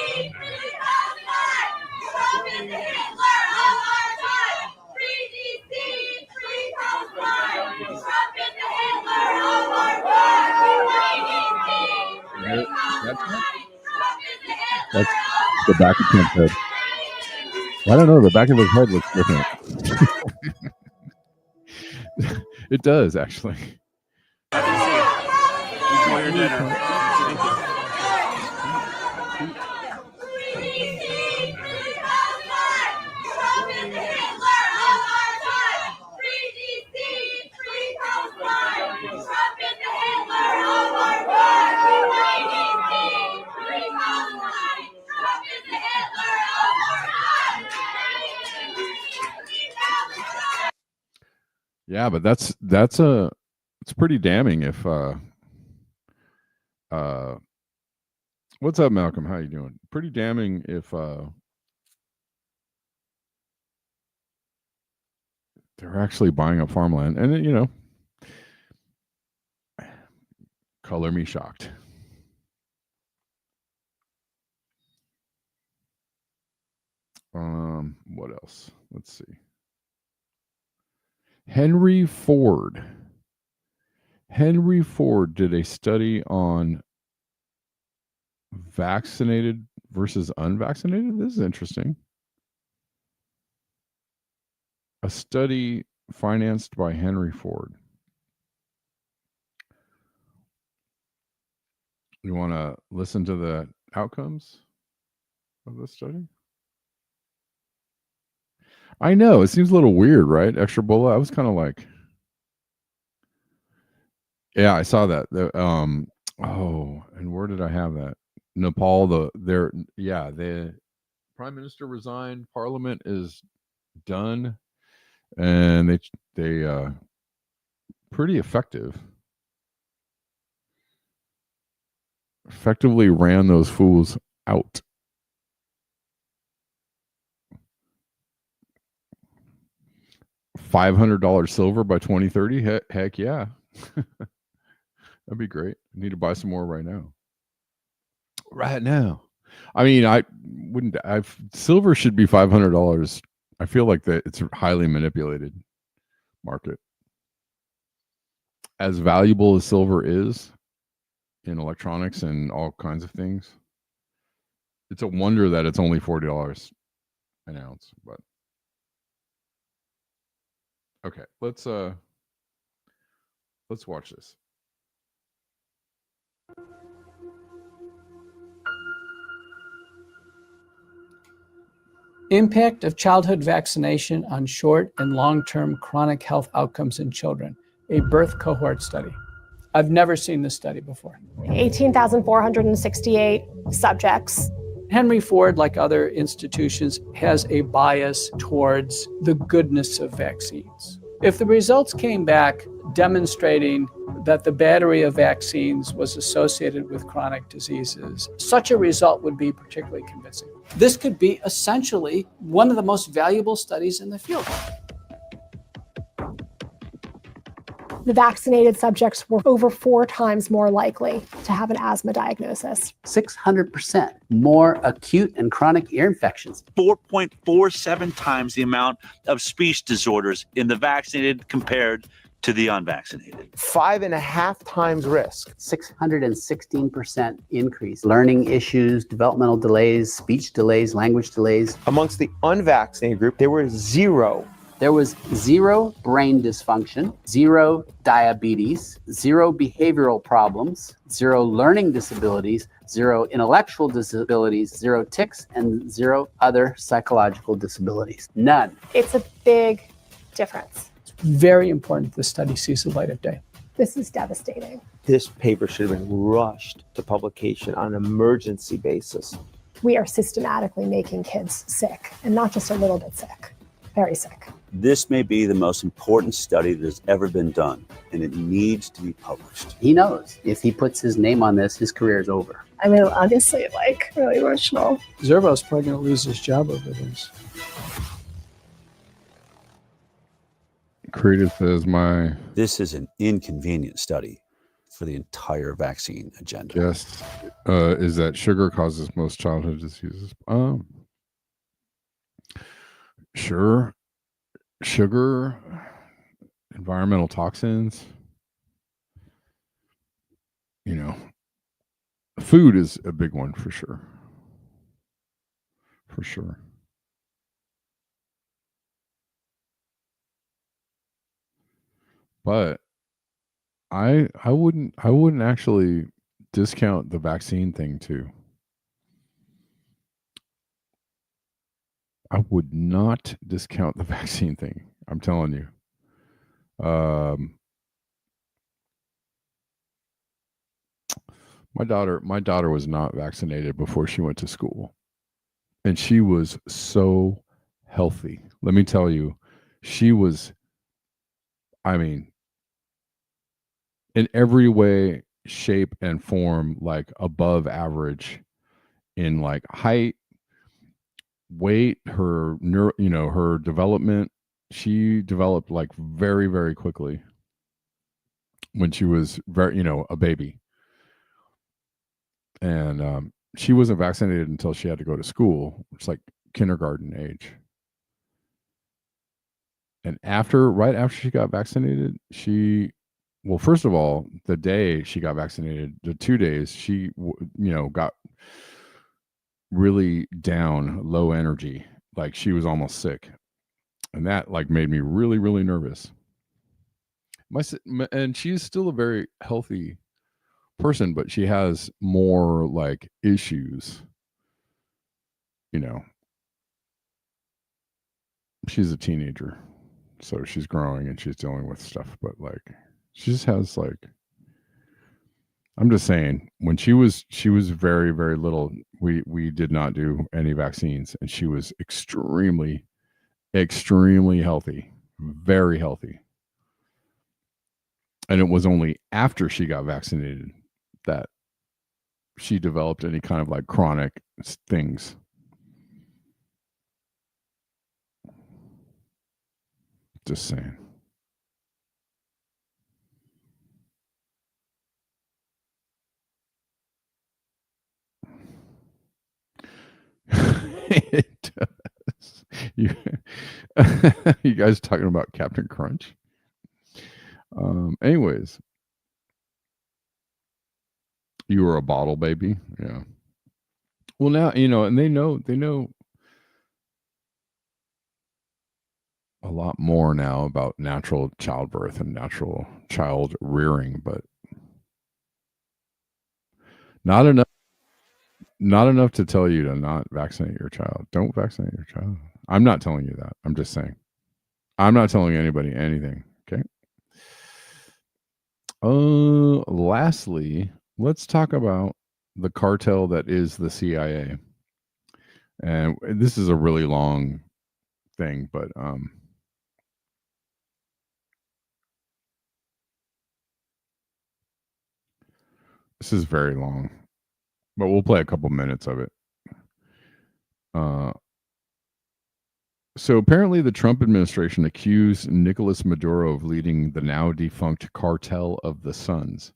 That's the back of Trump's head. I don't know. The back of his head looks different. It does, actually. Enjoy your dinner. Yeah, but it's pretty damning if what's up, Malcolm? How you doing? Pretty damning if they're actually buying up farmland, and color me shocked. What else? Let's see. Henry Ford did a study on vaccinated versus unvaccinated. This is interesting. A study financed by Henry Ford. You want to listen to the outcomes of this study? I know it seems a little weird, right? Extra bola. I was kind of like, yeah, I saw that. And where did I have that? Nepal. The prime minister resigned. Parliament is done, and they pretty effectively ran those fools out. $500 silver by 2030. Heck yeah. That'd be great. I need to buy some more right now. I mean, I wouldn't. Silver should be $500. I feel like that it's a highly manipulated market. As valuable as silver is, in electronics and all kinds of things. It's a wonder that it's only $40 an ounce, but okay, let's watch this. Impact of childhood vaccination on short and long-term chronic health outcomes in children, a birth cohort study. I've never seen this study before. 18,468 subjects. Henry Ford, like other institutions, has a bias towards the goodness of vaccines. If the results came back demonstrating that the battery of vaccines was associated with chronic diseases, such a result would be particularly convincing. This could be essentially one of the most valuable studies in the field. The vaccinated subjects were over 4 times more likely to have an asthma diagnosis. 600% more acute and chronic ear infections. 4.47 times the amount of speech disorders in the vaccinated compared to the unvaccinated. 5.5 times risk. 616% increase. Learning issues, developmental delays, speech delays, language delays. Amongst the unvaccinated group, there was zero brain dysfunction, 0 diabetes, 0 behavioral problems, 0 learning disabilities, 0 intellectual disabilities, 0 tics, and 0 other psychological disabilities. None. It's a big difference. It's very important the study sees the light of day. This is devastating. This paper should have been rushed to publication on an emergency basis. We are systematically making kids sick, and not just a little bit sick, very sick. This may be the most important study that has ever been done, and it needs to be published. He knows if he puts his name on this, his career is over. I mean, honestly, really emotional. Zervo's probably going to lose his job over this. Creative says This is an inconvenient study for the entire vaccine agenda. Yes, is that sugar causes most childhood diseases. Sure. Sugar, environmental toxins, food is a big one for sure. For sure. But I wouldn't actually discount the vaccine thing too. I would not discount the vaccine thing. I'm telling you. My daughter was not vaccinated before she went to school. And she was so healthy. Let me tell you, she was, in every way, shape, and form, like above average in like height, weight, her her development. She developed like very, very quickly when she was a baby. And she wasn't vaccinated until she had to go to school. It's like kindergarten age. And right after she got vaccinated, first of all, the day she got vaccinated, the 2 days, she got really down, low energy, like she was almost sick. And that like made me really, really nervous. And she's still a very healthy person, but she has more like issues. She's a teenager, so she's growing and she's dealing with stuff, but like she just has like, I'm just saying, when she was very, very little, we did not do any vaccines, and she was extremely, extremely healthy, very healthy. And it was only after she got vaccinated that she developed any kind of like chronic things. Just saying. It does. You guys talking about Captain Crunch? Anyways, You were a bottle baby. Yeah. Well, now, and they know a lot more now about natural childbirth and natural child rearing, but not enough to tell you to not vaccinate your child. Don't vaccinate your child. I'm not telling you that. I'm just saying. I'm not telling anybody anything. Okay. Lastly, let's talk about the cartel that is the CIA. And this is a really long thing, but this is very long, but we'll play a couple minutes of it. So apparently the Trump administration accused Nicolas Maduro of leading the now defunct Cartel of the Suns.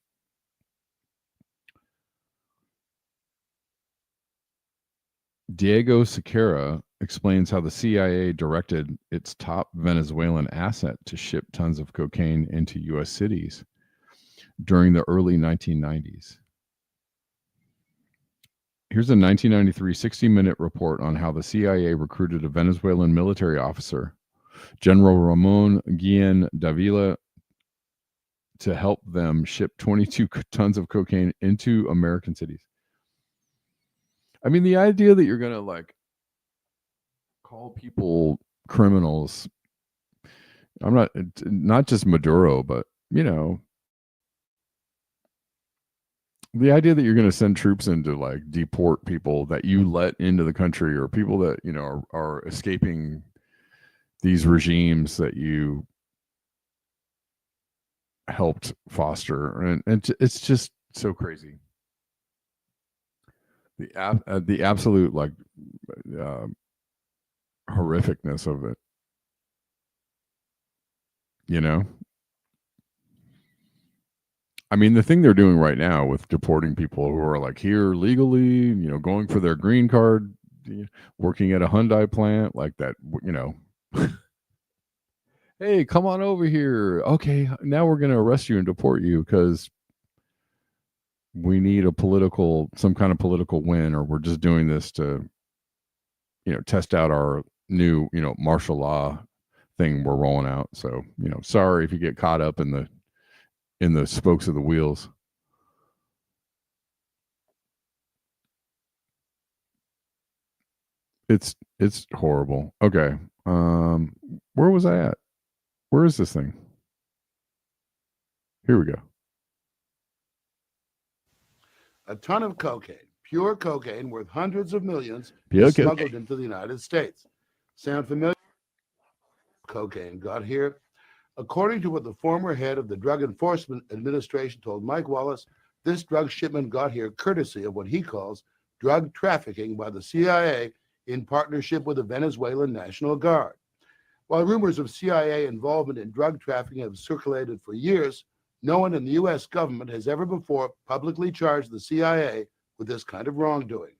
Diego Sequeira explains how the CIA directed its top Venezuelan asset to ship tons of cocaine into U.S. cities during the early 1990s. Here's a 1993 60-minute report on how the CIA recruited a Venezuelan military officer, General Ramon Guillen Davila, to help them ship 22 tons of cocaine into American cities. I mean, the idea that you're going to like call people criminals, I'm not just Maduro, but the idea that you're going to send troops in to like deport people that you let into the country, or people that are escaping these regimes that you helped foster, and it's just so crazy. The absolute like horrificness of it, I mean, the thing they're doing right now with deporting people who are like here legally, going for their green card, working at a Hyundai plant, like that, hey, come on over here. Okay, now we're going to arrest you and deport you because we need some kind of political win, or we're just doing this to, test out our new, martial law thing we're rolling out. So, sorry if you get caught up in the spokes of the wheels. It's horrible. Okay. Where was I at? Where is this thing? Here we go. A ton of cocaine, pure cocaine worth hundreds of millions, is smuggled into the United States. Sound familiar? Cocaine got here. According to what the former head of the Drug Enforcement Administration told Mike Wallace, this drug shipment got here courtesy of what he calls drug trafficking by the CIA in partnership with the Venezuelan National Guard. While rumors of CIA involvement in drug trafficking have circulated for years, no one in the U.S. government has ever before publicly charged the CIA with this kind of wrongdoing.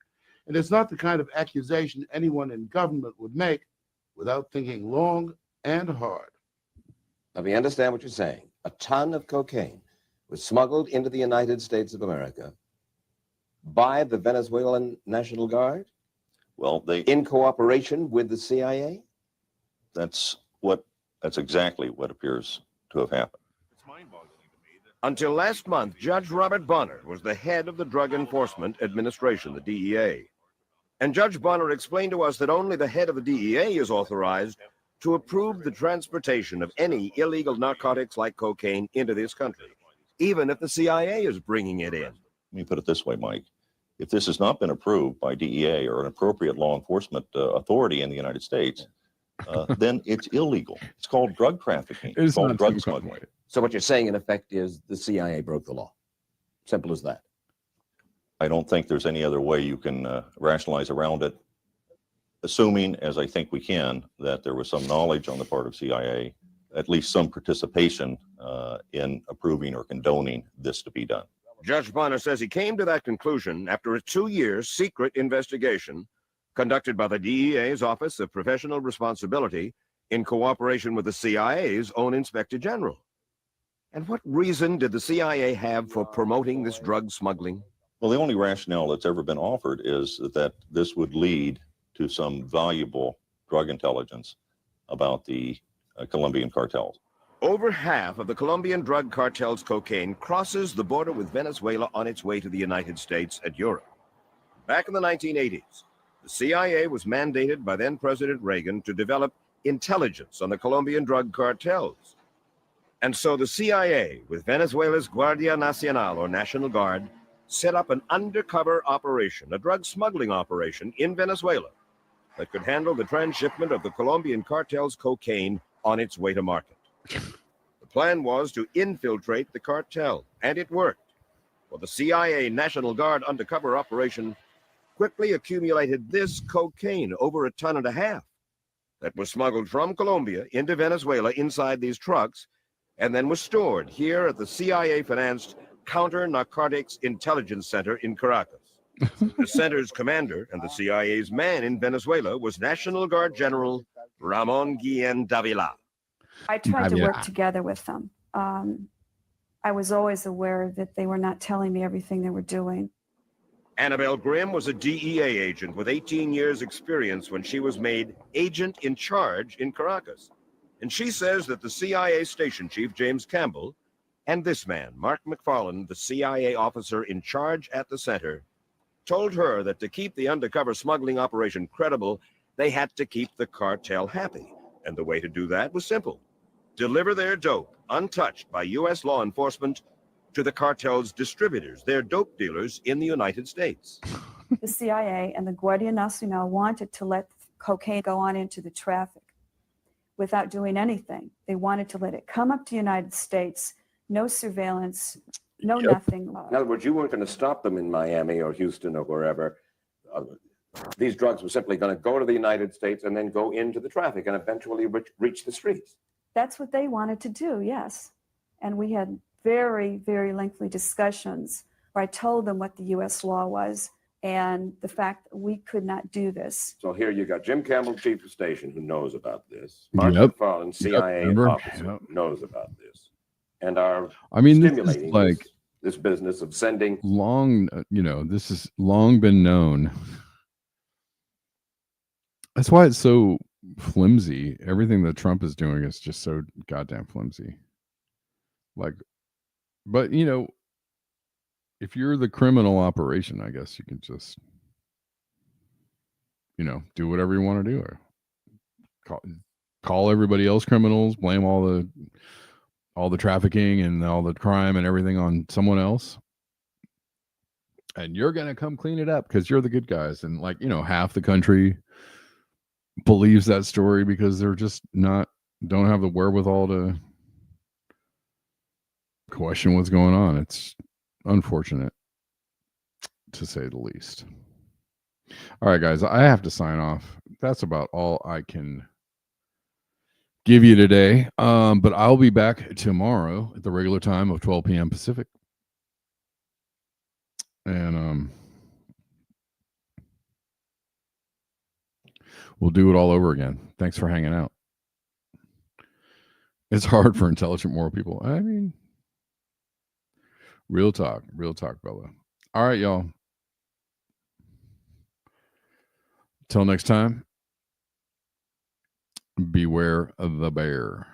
And it's not the kind of accusation anyone in government would make without thinking long and hard. Let me understand what you're saying. A ton of cocaine was smuggled into the United States of America by the Venezuelan National Guard? Well, in cooperation with the CIA? That's exactly what appears to have happened. Until last month, Judge Robert Bonner was the head of the Drug Enforcement Administration, the DEA. And Judge Bonner explained to us that only the head of the DEA is authorized to approve the transportation of any illegal narcotics like cocaine into this country, even if the CIA is bringing it in. Let me put it this way, Mike. If this has not been approved by DEA or an appropriate law enforcement authority in the United States, then it's illegal. It's called drug trafficking. It's called drug smuggling. So what you're saying, in effect, is the CIA broke the law. Simple as that. I don't think there's any other way you can rationalize around it, assuming, as I think we can, that there was some knowledge on the part of CIA, at least some participation in approving or condoning this to be done. Judge Bonner says he came to that conclusion after a 2-year secret investigation conducted by the DEA's Office of Professional Responsibility in cooperation with the CIA's own Inspector General. And what reason did the CIA have for promoting this drug smuggling? Well, the only rationale that's ever been offered is that this would lead to some valuable drug intelligence about the Colombian cartels. Over half of the Colombian drug cartel's cocaine crosses the border with Venezuela on its way to the United States and Europe. Back in the 1980s, the CIA was mandated by then-President Reagan to develop intelligence on the Colombian drug cartels. And so the CIA, with Venezuela's Guardia Nacional, or National Guard, set up an undercover operation, a drug smuggling operation in Venezuela that could handle the transshipment of the Colombian cartel's cocaine on its way to market. The plan was to infiltrate the cartel, and it worked. Well, the CIA National Guard undercover operation quickly accumulated this cocaine, over 1.5 tons, that was smuggled from Colombia into Venezuela inside these trucks, and then was stored here at the CIA-financed Counter-Narcotics Intelligence Center in Caracas. The center's commander and the CIA's man in Venezuela was National Guard General Ramon Guillén Davila. I tried to work together with them. I was always aware that they were not telling me everything they were doing. Annabelle Grimm was a DEA agent with 18 years experience when she was made agent in charge in Caracas. And she says that the CIA station chief, James Campbell, and this man, Mark McFarland, the CIA officer in charge at the center, told her that to keep the undercover smuggling operation credible, they had to keep the cartel happy. And the way to do that was simple: deliver their dope, untouched by U.S. law enforcement, to the cartel's distributors, their dope dealers in the United States. The CIA and the Guardia Nacional wanted to let cocaine go on into the traffic without doing anything. They wanted to let it come up to the United States, no surveillance, no nothing. In other words, you weren't going to stop them in Miami or Houston or wherever. These drugs were simply going to go to the United States and then go into the traffic and eventually reach the streets. That's what they wanted to do, yes. And we had very, very lengthy discussions where I told them what the U.S. law was and the fact that we could not do this. So here you got Jim Campbell, chief of station, who knows about this. Mark McFarland, CIA officer, knows about this. And are stimulating this business of sending this has long been known. That's why it's so flimsy. Everything that Trump is doing is just so goddamn flimsy. But if you're the criminal operation, I guess you can just do whatever you want to do. Call everybody else criminals, blame all the trafficking and all the crime and everything on someone else, and you're gonna come clean it up because you're the good guys. And half the country believes that story because they're just don't have the wherewithal to question what's going on. It's unfortunate, to say the least. All right, guys, I have to sign off. That's about all I can give you today. But I'll be back tomorrow at the regular time of 12 p.m. Pacific. And we'll do it all over again. Thanks for hanging out. It's hard for intelligent, moral people. I mean, real talk, Bella. All right, y'all. Till next time, beware of the bear.